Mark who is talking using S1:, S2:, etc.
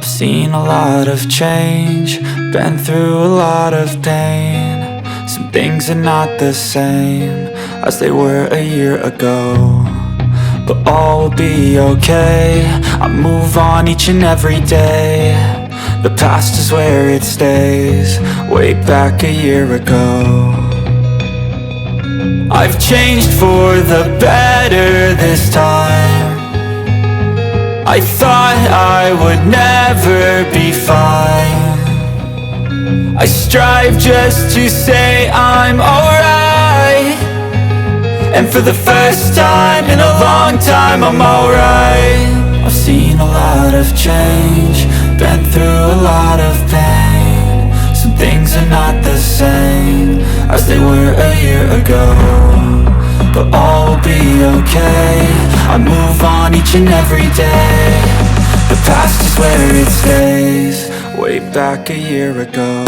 S1: I've seen a lot of change, been through a lot of pain. Some things are not the same as they were a year ago, but all will be okay. I move on each and every day. The past is where it stays, way back a year ago. I've changed for the better this time. I thought I would never be fine. I strive just to say I'm alright, and for the first time in a long time I'm alright. I've seen a lot of change, been through a lot of pain. Some things are not the same as they were a year ago, but all will be okay. I move on each and every day. The past is where it stays, way back a year ago.